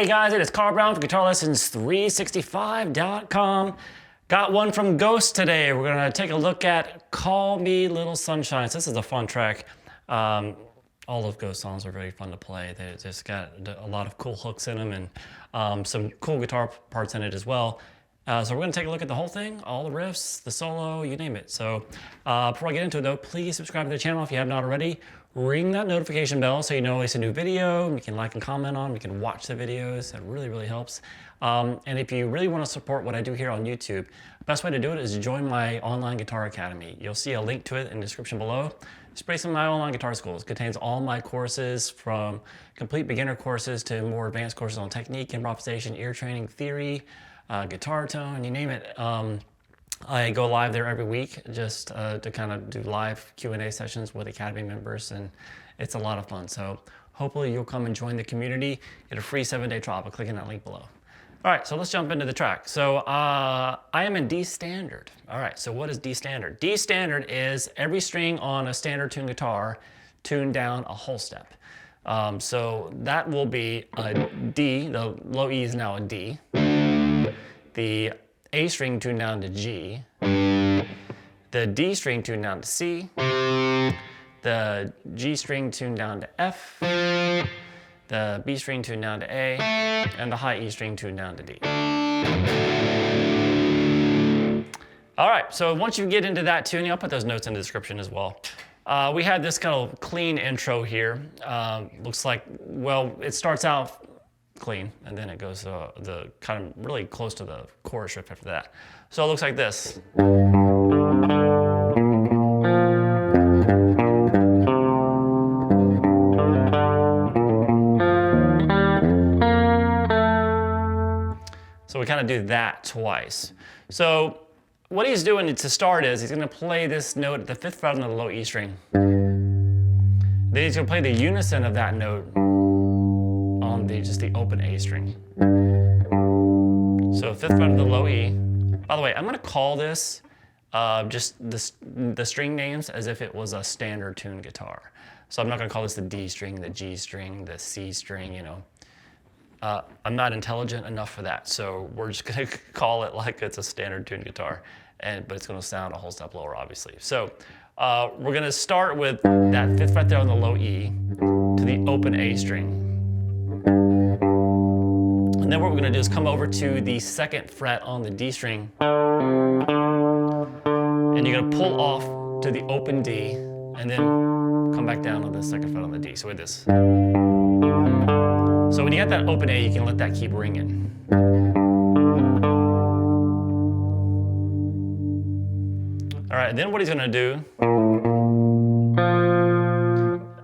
guys, it is Carl Brown from GuitarLessons365.com. Got one from Ghost today. We're gonna take a look at Call Me Little Sunshine. So this is a fun track. All of Ghost songs are very fun to play. They just got a lot of cool hooks in them and some cool guitar parts in it as well. So we're gonna take a look at the whole thing, all the riffs, the solo, you name it. So before I get into it though, please subscribe to the channel if you have not already. Ring that notification bell so you know it's a new video. You can like and comment on, you can watch the videos. That really, really helps. And if you really want to support what I do here on YouTube, the best way to do it is to join my online guitar academy. You'll see a link to it in the description below. It's based on my online guitar schools. It contains all my courses from complete beginner courses to more advanced courses on technique, improvisation, ear training, theory, guitar tone, you name it. I go live there every week just to kind of do live Q&A sessions with Academy members, and it's a lot of fun. So hopefully you'll come and join the community. Get a free 7-day trial by clicking that link below. All right, so let's jump into the track. So I am in D standard. All right, so what is D standard? D standard is every string on a standard tuned guitar tuned down a whole step. So that will be a D, the low E is now a D. The A string tuned down to G, the D string tuned down to C, the G string tuned down to F, the B string tuned down to A, and the high E string tuned down to D. All right, so once you get into that tuning, I'll put those notes in the description as well. We had this kind of clean intro here. Looks like, well, it starts out clean, and then it goes the kind of really close to the chorus riff after that. So it looks like this. So we kind of do that twice. So what he's doing to start is he's going to play this note at the 5th fret on the low E string. Then he's going to play the unison of that note on just the open A string. So 5th fret of the low E. By the way, I'm going to call this just the string names as if it was a standard tuned guitar. So I'm not going to call this the D string, the G string, the C string, you know. I'm not intelligent enough for that, so we're just going to call it like it's a standard tuned guitar, but it's going to sound a whole step lower, obviously. So we're going to start with that 5th fret there on the low E to the open A string. And then what we're going to do is come over to the 2nd fret on the D string, and you're going to pull off to the open D, and then come back down to the 2nd fret on the D. So with this. So when you got that open A, you can let that keep ringing. All right, and then what he's going to do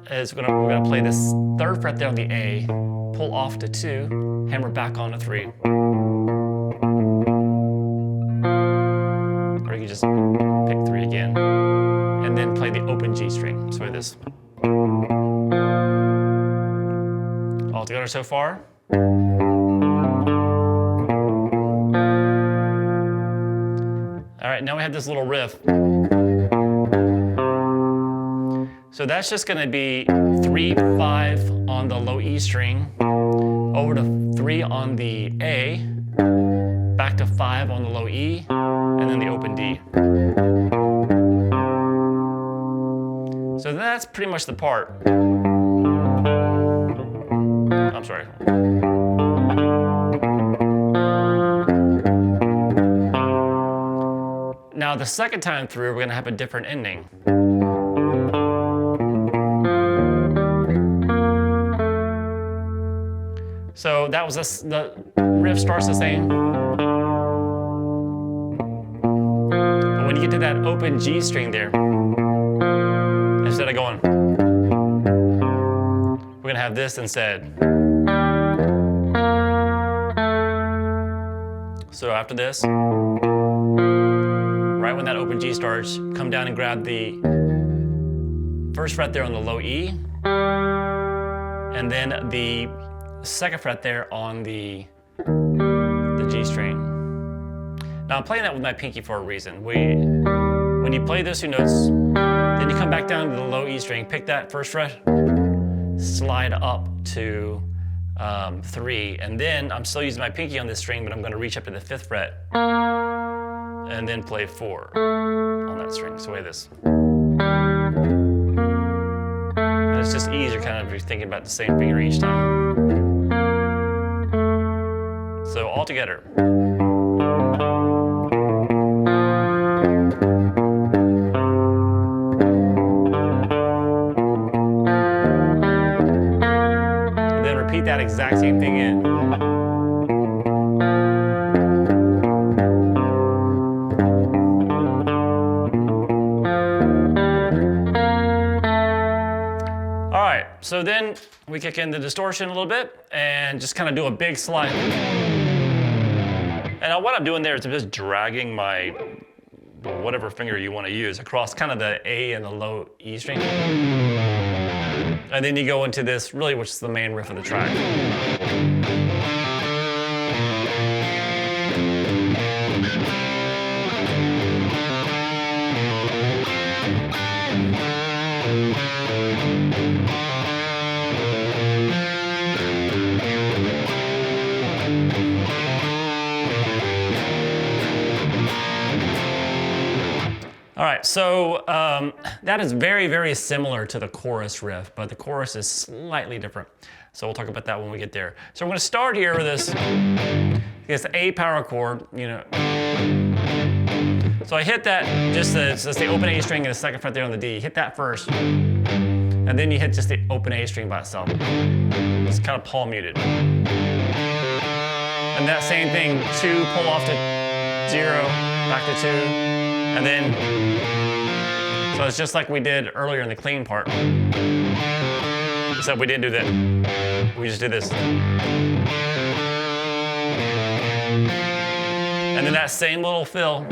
is we're going to play this 3rd fret there on the A, pull off to 2, hammer back on to 3. Or you can just pick 3 again, and then play the open G string. So with this. All together so far. All right, now we have this little riff. So that's just going to be 3, 5 on the low E string, over to 3 on the A, back to 5 on the low E, and then the open D. So that's pretty much the part. I'm sorry. Now the second time through, we're going to have a different ending. So that was the riff starts the same. But when you get to that open G string there, instead of going, we're going to have this instead. So after this, right when that open G starts, come down and grab the 1st fret there on the low E, and then the 2nd fret there on the G string. Now I'm playing that with my pinky for a reason. When you play those 2 notes, then you come back down to the low E string, pick that 1st fret, slide up to 3, and then I'm still using my pinky on this string, but I'm going to reach up to the 5th fret and then play 4 on that string. So play this. And it's just easier kind of if you're thinking about the same finger each time. So all together. Repeat that exact same thing in. All right, so then we kick in the distortion a little bit and just kind of do a big slide. And what I'm doing there is I'm just dragging my whatever finger you want to use across kind of the A and the low E string. And then you go into this, really, which is the main riff of the track. All right, so that is very, very similar to the chorus riff, but the chorus is slightly different. So we'll talk about that when we get there. So we're going to start here with this A power chord, you know. So I hit that, just the open A string and the 2nd fret there on the D. You hit that first, and then you hit just the open A string by itself. It's kind of palm muted. And that same thing, 2, pull off to 0, back to 2. And then, so it's just like we did earlier in the clean part. Except we didn't do that. We just did this. And then that same little fill.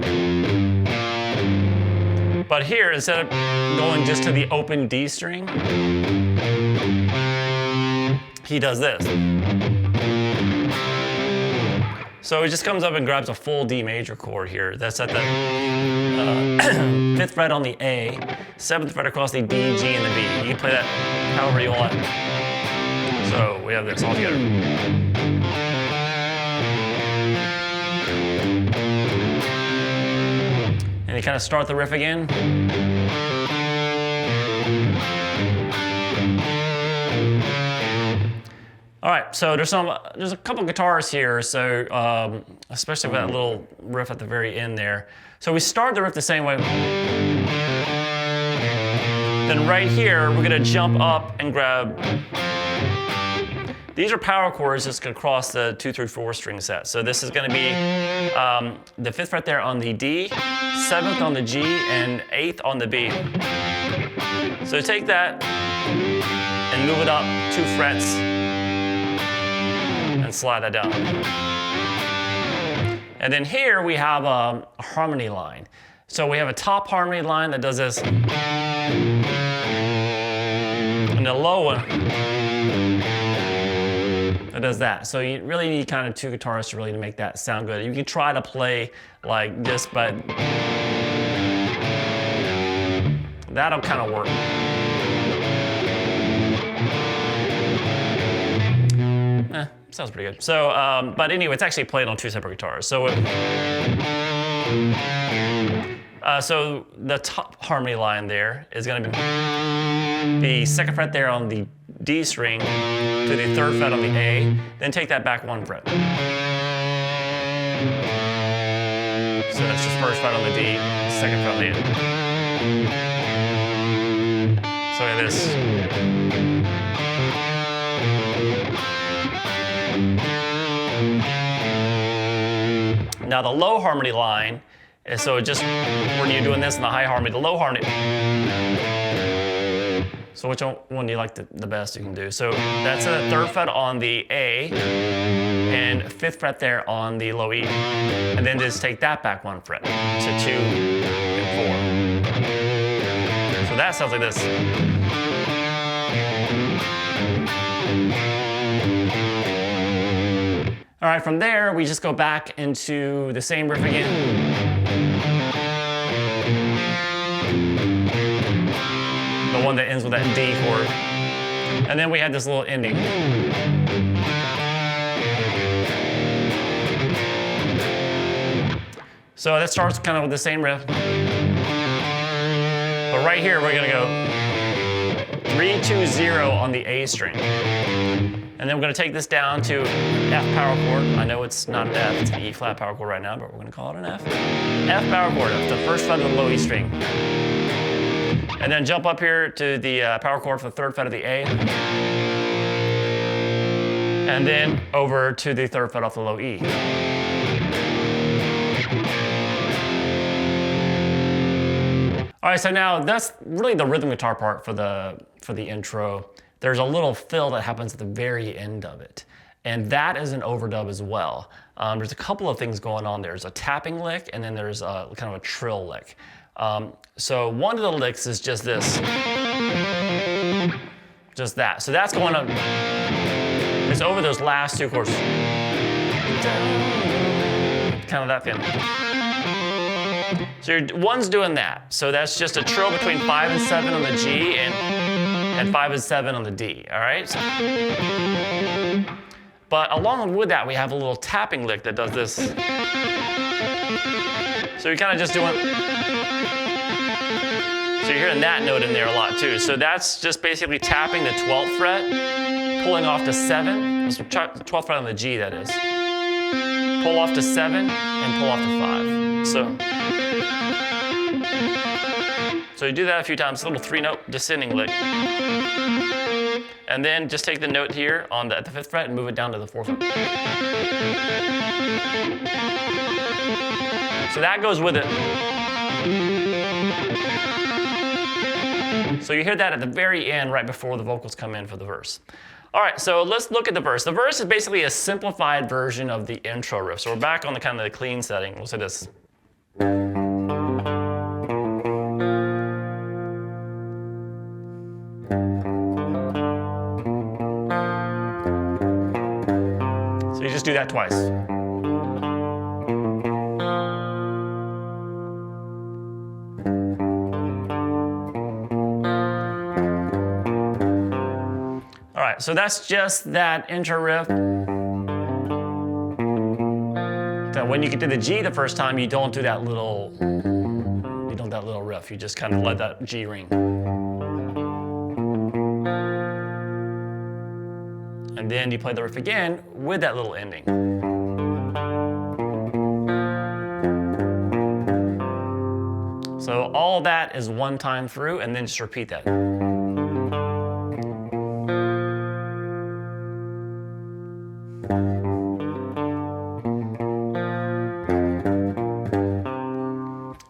But here, instead of going just to the open D string, he does this. So he just comes up and grabs a full D major chord here. That's at the 5th fret on the A, 7th fret across the D, G, and the B. You can play that however you want. So we have this all together. And you kind of start the riff again. All right, so there's a couple guitars here, so especially with that little riff at the very end there. So we start the riff the same way. Then right here, we're gonna jump up and grab. These are power chords just across the 2, 3, 4 string set. So this is gonna be the 5th fret there on the D, 7th on the G, and 8th on the B. So take that and move it up 2 frets. And slide that down. And then here we have a harmony line. So we have a top harmony line that does this. And the low one that does that. So you really need kind of 2 guitarists to really make that sound good. You can try to play like this, but that'll kind of work. Sounds pretty good. So, but anyway, it's actually played on 2 separate guitars. So, so the top harmony line there is going to be the 2nd fret there on the D string to the 3rd fret on the A. Then take that back 1 fret. So that's just 1st fret on the D, 2nd fret on the A. So we have this. Now the low harmony line is so just when you're doing this in the high harmony, the low harmony. So which one do you like the best you can do? So that's a 3rd fret on the A and 5th fret there on the low E. And then just take that back 1 fret to 2 and 4. So that sounds like this. All right, from there, we just go back into the same riff again. The one that ends with that D chord. And then we had this little ending. So that starts kind of with the same riff. But right here, we're gonna go 3, 2, 0 on the A string. And then we're gonna take this down to F power chord. I know it's not an F, it's an E flat power chord right now, but we're gonna call it an F. F power chord, that's the first fret of the low E string. And then jump up here to the power chord for the third fret of the A. And then over to the third fret off the low E. All right, so now that's really the rhythm guitar part for the intro. There's a little fill that happens at the very end of it. And that is an overdub as well. There's a couple of things going on there. There's a tapping lick, and then there's kind of a trill lick. So one of the licks is just this. Just that. So that's going up. It's over those last two chords. Kind of that feeling. So one's doing that. So that's just a trill between 5 and 7 on the G and 5 and 7 on the D, all right? But along with that, we have a little tapping lick that does this. So you're kind of just doing, so you're hearing that note in there a lot too. So that's just basically tapping the 12th fret, pulling off to 7, the 12th fret on the G, that is. Pull off to 7 and pull off to 5. So you do that a few times, a little 3-note descending lick. And then just take the note here on at the 5th fret and move it down to the 4th fret. So that goes with it. So you hear that at the very end, right before the vocals come in for the verse. All right, so let's look at the verse. The verse is basically a simplified version of the intro riff. So we're back on the kind of the clean setting. We'll say this. So you just do that twice. All right, so that's just that intro riff. Now, when you get to the G the first time, you don't do that little riff. You just kind of let that G ring. And then you play the riff again with that little ending. So all that is one time through, and then just repeat that.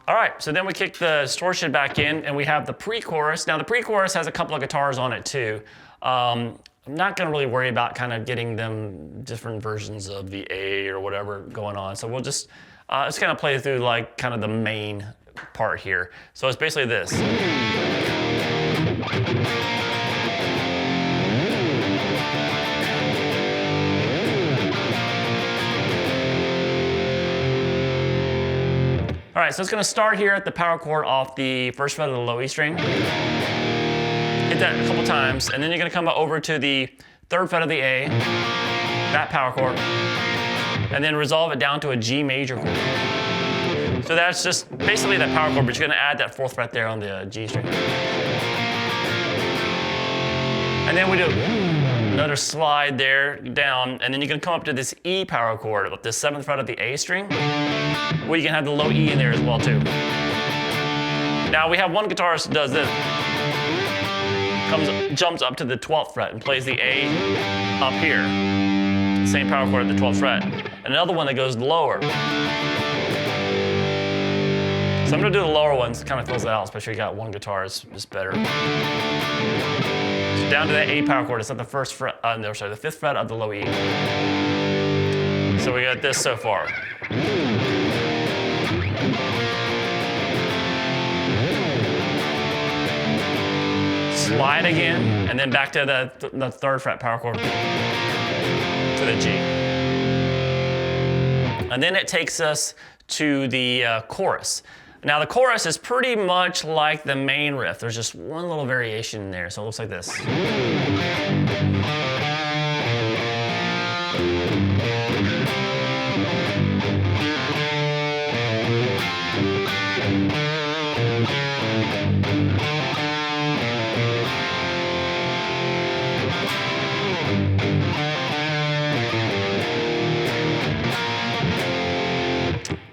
All right, so then we kick the distortion back in, and we have the pre-chorus. Now the pre-chorus has a couple of guitars on it too. I'm not gonna really worry about kind of getting them different versions of the A or whatever going on. So we'll just kind of play through like kind of the main part here. So it's basically this. All right, so it's gonna start here at the power chord off the first fret of the low E string. Hit that a couple times, and then you're gonna come over to the third fret of the A, that power chord, and then resolve it down to a G major chord. So that's just basically that power chord, but you're gonna add that 4th fret there on the G string. And then we do another slide there down, and then you're gonna come up to this E power chord, the 7th fret of the A string, where you can have the low E in there as well too. Now we have one guitarist that does this. Jumps up to the 12th fret and plays the A up here. Same power chord at the 12th fret. And another one that goes lower. So I'm gonna do the lower ones, it kind of fills it out, especially if you got one guitar, it's better. So down to that A power chord, it's at the 1st fret, the 5th fret of the low E. So we got this so far. Slide again, and then back to the 3rd fret power chord to the G. And then it takes us to the chorus. Now the chorus is pretty much like the main riff. There's just one little variation in there, so it looks like this.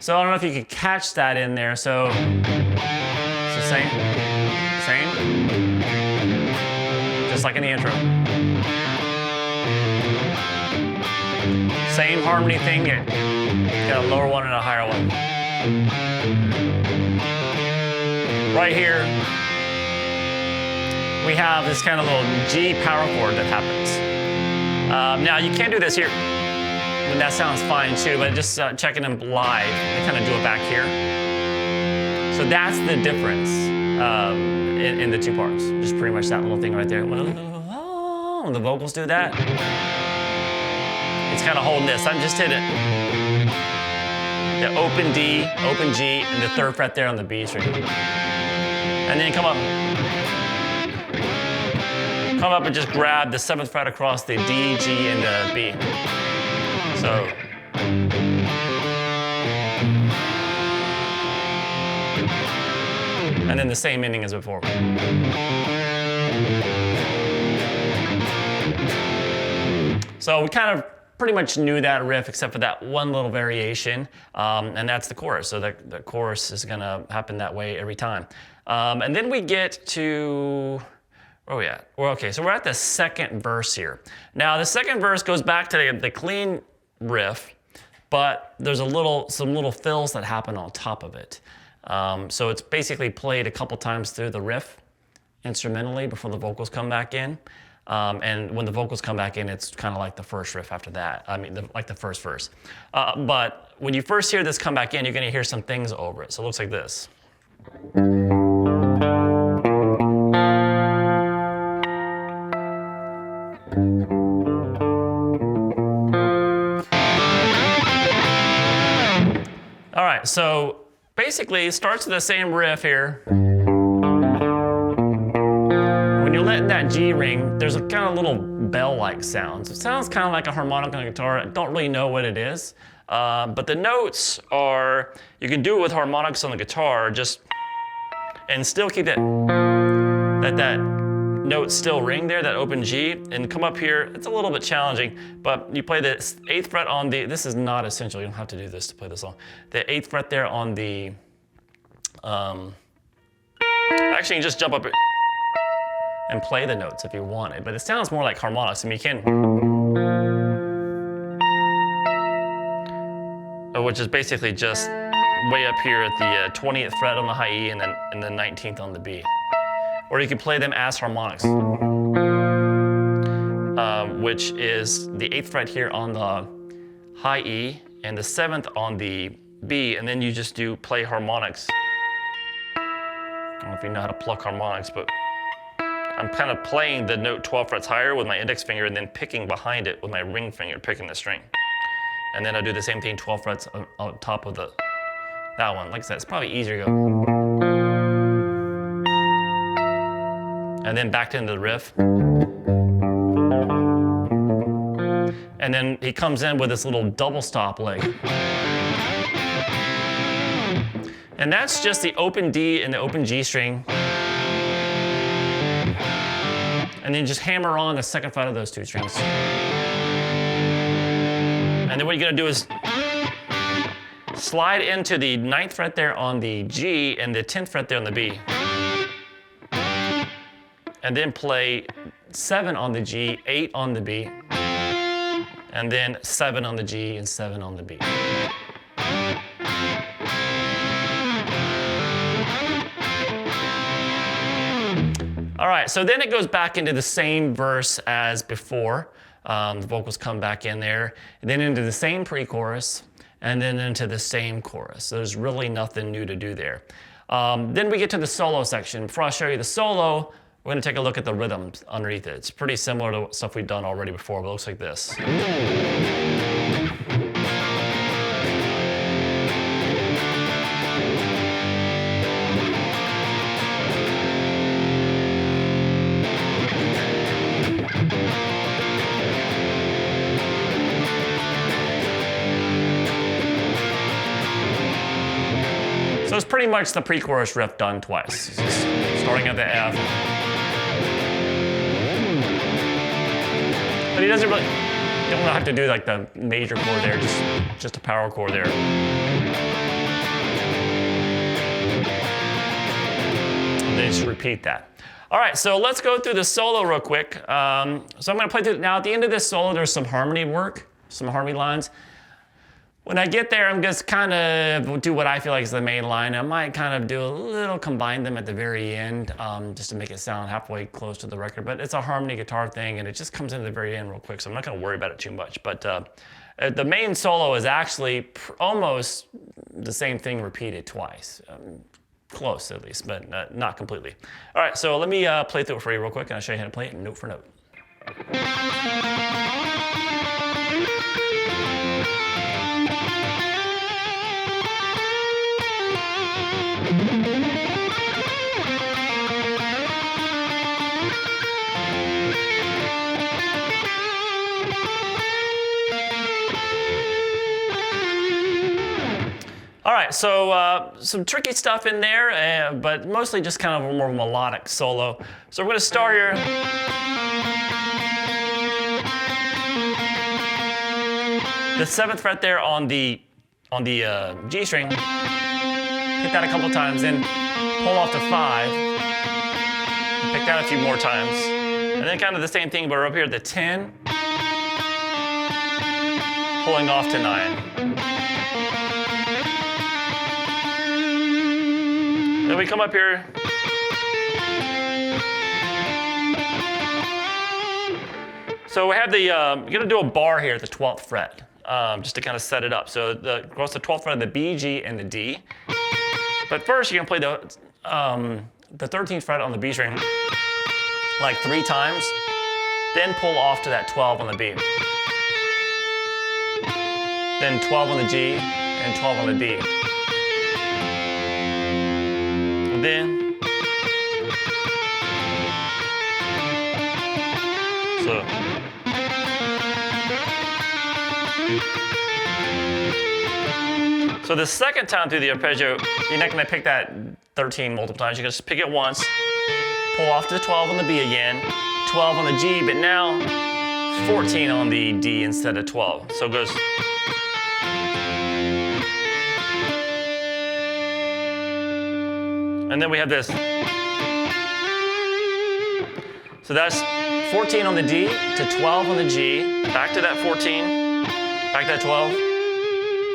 So I don't know if you could catch that in there. So it's the same, just like in the intro. Same harmony thing. You got a lower one and a higher one. Right here, we have this kind of little G power chord that happens. Now you can't do this here. And that sounds fine too, but just checking them live, they kind of do it back here. So that's the difference in the two parts. Just pretty much that little thing right there. When the vocals do that, it's kind of holding this. I'm just hitting the open D, open G, and the 3rd fret there on the B string. And then come up and just grab the 7th fret across the D, G, and the B. So, and then the same ending as before. So we kind of pretty much knew that riff except for that one little variation, and that's the chorus. So the chorus is gonna happen that way every time. And then we get to, where are we at? Well, okay, so we're at the 2nd verse here. Now the 2nd verse goes back to the clean riff, but there's some little fills that happen on top of it. So it's basically played a couple times through the riff instrumentally before the vocals come back in. And when the vocals come back in, it's kind of like the first riff after that. I mean, like the first verse. But when you first hear this come back in, you're gonna hear some things over it. So it looks like this. All right, so basically it starts with the same riff here. When you're letting that G ring, there's a kind of little bell-like sound. It sounds kind of like a harmonic on a guitar. I don't really know what it is, but the notes are, you can do it with harmonics on the guitar, and still keep that note still ring there, that open G, and come up here. It's a little bit challenging, but you play the 8th fret on the, this is not essential, you don't have to do this to play this song. The 8th fret there on the, actually you can just jump up and play the notes if you want it, but it sounds more like harmonics. I mean, you can, which is basically just way up here at the 20th fret on the high E and then the 19th on the B. Or you can play them as harmonics, which is the 8th fret here on the high E and the 7th on the B, and then you just play harmonics. I don't know if you know how to pluck harmonics, but I'm kind of playing the note 12 frets higher with my index finger and then picking behind it with my ring finger, picking the string. And then I do the same thing, 12 frets on top of that one. Like I said, it's probably easier to go. And then back into the riff. And then he comes in with this little double stop leg. And that's just the open D and the open G string. And then just hammer on the 2nd fret of those 2 strings. And then what you're gonna do is slide into the 9th fret there on the G and the 10th fret there on the B. And then play 7 on the G, 8 on the B, and then 7 on the G and 7 on the B. All right, so then it goes back into the same verse as before. The vocals come back in there, and then into the same pre-chorus, and then into the same chorus. So there's really nothing new to do there. Then we get to the solo section. Before I show you the solo, we're gonna take a look at the rhythms underneath it. It's pretty similar to stuff we've done already before, but it looks like this. So it's pretty much the pre-chorus riff done twice. Just starting at the F. But he doesn't really, you don't have to do like the major chord there, just a power chord there. And then just repeat that. All right, so let's go through the solo real quick. So I'm gonna play through, now at the end of this solo, there's some harmony work, some harmony lines. When I get there, I'm just kind of do what I feel like is the main line. I might kind of do a little, combine them at the very end, just to make it sound halfway close to the record. But it's a harmony guitar thing, and it just comes into the very end real quick, so I'm not gonna worry about it too much. But the main solo is actually almost the same thing repeated twice. Close at least, but not completely. All right, so let me play through it for you real quick, and I'll show you how to play it note for note. All right, so some tricky stuff in there, but mostly just kind of a more melodic solo. So we're gonna start here. The 7th fret there on the G string, hit that a couple times, then pull off to 5, pick that a few more times, and then kind of the same thing, but we're up here at the 10, pulling off to 9. Then we come up here. So we have the, you're gonna do a bar here at the 12th fret, just to kind of set it up. So across the 12th fret of the B, G, and the D. But first you're gonna play the 13th fret on the B string like 3 times, then pull off to that 12 on the B. Then 12 on the G, and 12 on the D. Then, so the second time through the arpeggio, you're not going to pick that 13 multiple times. You're going to just pick it once, pull off to the 12 on the B again, 12 on the G, but now 14 on the D instead of 12. So it goes. And then we have this. So that's 14 on the D to 12 on the G, back to that 14, back to that 12,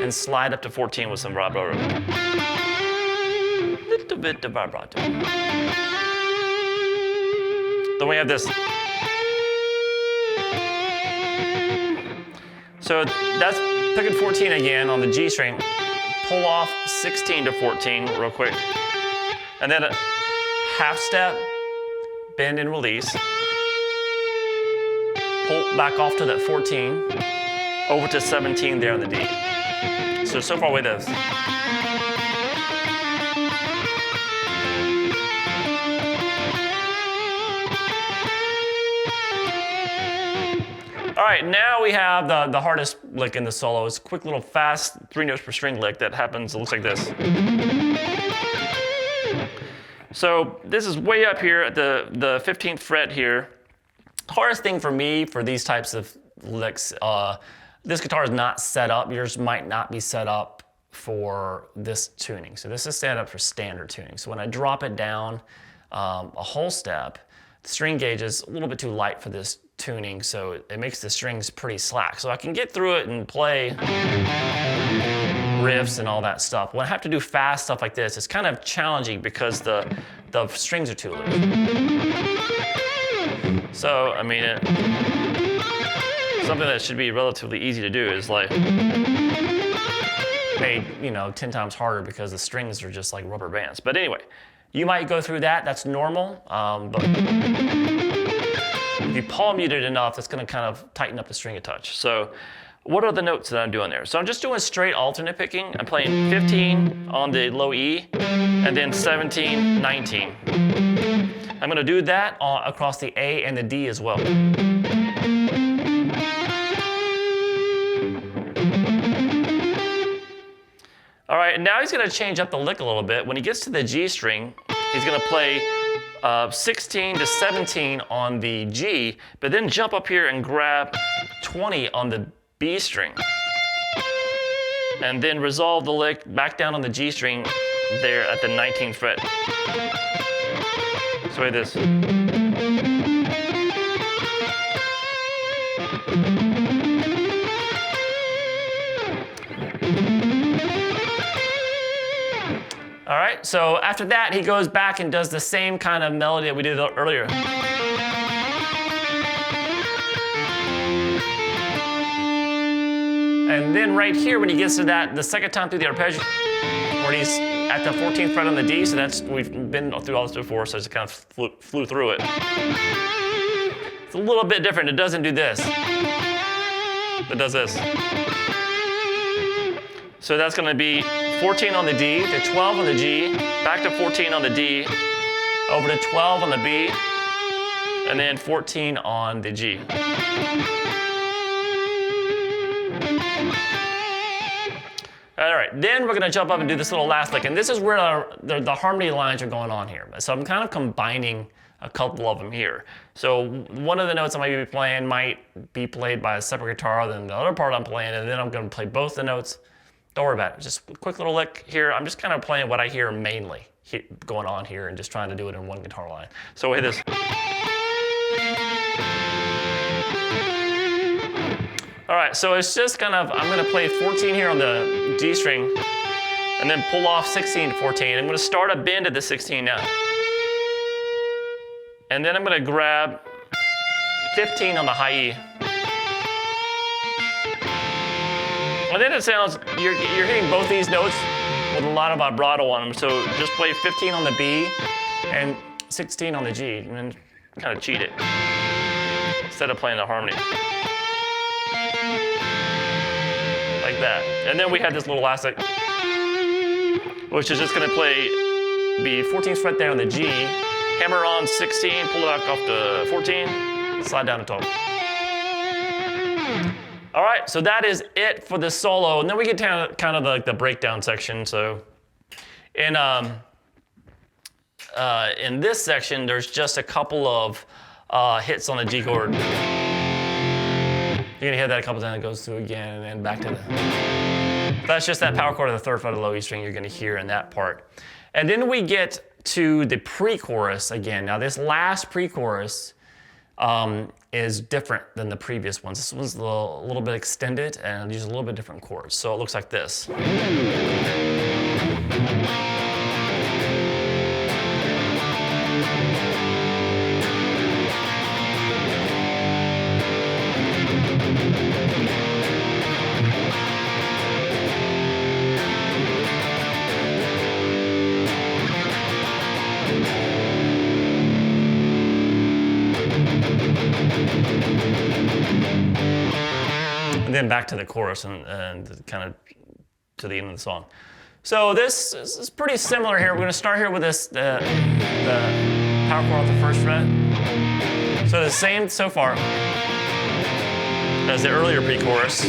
and slide up to 14 with some vibrato. Little bit of vibrato. Then we have this. So that's picking 14 again on the G string, pull off 16 to 14 real quick. And then a half step, bend and release. Pull back off to that 14, over to 17 there on the D. So far with this. All right, now we have the hardest lick in the solo. It's a quick little fast 3 notes per string lick that happens, it looks like this. So this is way up here at the 15th fret here. Hardest thing for me for these types of licks, this guitar is not set up. Yours might not be set up for this tuning. So this is set up for standard tuning. So when I drop it down a whole step, the string gauge is a little bit too light for this tuning, so it makes the strings pretty slack. So I can get through it and play riffs and all that stuff. When I have to do fast stuff like this, it's kind of challenging because the strings are too loose. So, I mean, something that should be relatively easy to do is like made, 10 times harder because the strings are just like rubber bands. But anyway, you might go through that, that's normal, but if you palm mute it enough, it's gonna kind of tighten up the string a touch. So what are the notes that I'm doing there? So I'm just doing straight alternate picking. I'm playing 15 on the low E, and then 17, 19. I'm gonna do that across the A and the D as well. All right, right, now he's gonna change up the lick a little bit. When he gets to the G string, he's gonna play 16 to 17 on the G, but then jump up here and grab 20 on the B string. And then resolve the lick back down on the G string there at the 19th fret. So like this. All right, so after that, he goes back and does the same kind of melody that we did earlier. And then right here, when he gets to that, the second time through the arpeggio, where he's at the 14th fret on the D, so that's, we've been through all this before, so I just kind of flew through it. It's a little bit different. It doesn't do this. It does this. So that's gonna be 14 on the D, to 12 on the G, back to 14 on the D, over to 12 on the B, and then 14 on the G. All right, then we're gonna jump up and do this little last lick, and this is where the harmony lines are going on here. So I'm kind of combining a couple of them here. So one of the notes I might be playing might be played by a separate guitar than the other part I'm playing, and then I'm gonna play both the notes. Don't worry about it, just a quick little lick here. I'm just kind of playing what I hear mainly going on here and just trying to do it in one guitar line. So we'll hit this. All right, so it's just kind of, I'm gonna play 14 here on the G string and then pull off 16 to 14. I'm gonna start a bend at the 16 now. And then I'm gonna grab 15 on the high E. And then it sounds, you're hitting both these notes with a lot of vibrato on them. So just play 15 on the B and 16 on the G, and then kind of cheat it instead of playing the harmony. Like that. And then we had this little last lick, which is just gonna play the 14th fret there on the G, hammer on 16, pull it back off to 14, slide down to 12. All right, so that is it for the solo, and then we get to kind of like the breakdown section. So in this section, there's just a couple of hits on the G chord. You're gonna hit that a couple times, it goes through again, and then back to the. That's just that power chord of the 3rd fret of the low E string you're gonna hear in that part. And then we get to the pre-chorus again. Now this last pre-chorus is different than the previous ones. This one's a little bit extended and uses a little bit different chords. So it looks like this. And then back to the chorus and kind of to the end of the song. So this is pretty similar here. We're going to start here with this the power chord off the 1st fret. So the same so far as the earlier pre-chorus.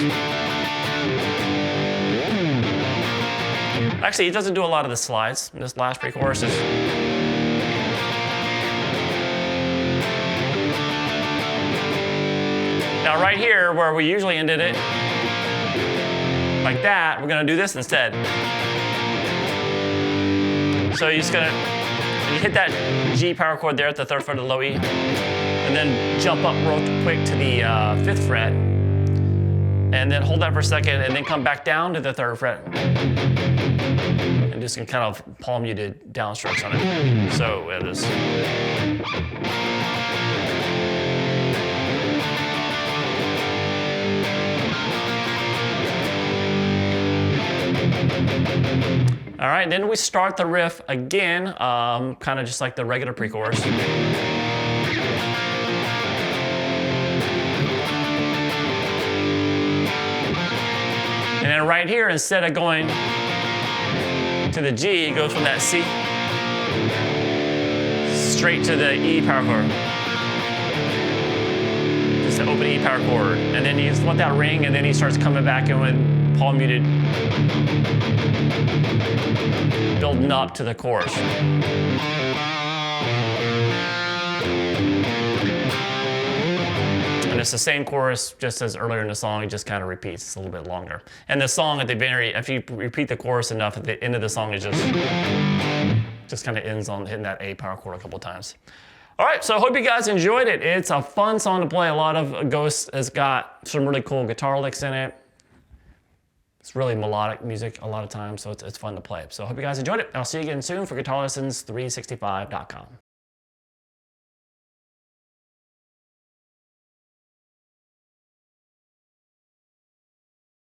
Actually, he doesn't do a lot of the slides. This last pre-chorus is. Now right here, where we usually ended it, like that, we're gonna do this instead. So you're just gonna, you hit that G power chord there at the 3rd fret of the low E, and then jump up real quick to the 5th fret, and then hold that for a second, and then come back down to the 3rd fret. And just kind of palm muted down strokes on it. So it is. All right, then we start the riff again, kind of just like the regular pre-chorus. And then right here, instead of going to the G, it goes from that C straight to the E power chord. Just the open E power chord. And then you just let that ring, and then he starts coming back in with palm muted, building up to the chorus. And it's the same chorus just as earlier in the song, it just kind of repeats, it's a little bit longer. And the song at the very, if you repeat the chorus enough, at the end of the song, it just kind of ends on hitting that A power chord a couple times. All right, so I hope you guys enjoyed it. It's a fun song to play. A lot of Ghost has got some really cool guitar licks in it. It's really melodic music a lot of times, so it's fun to play. So I hope you guys enjoyed it. I'll see you again soon for GuitarLessons365.com.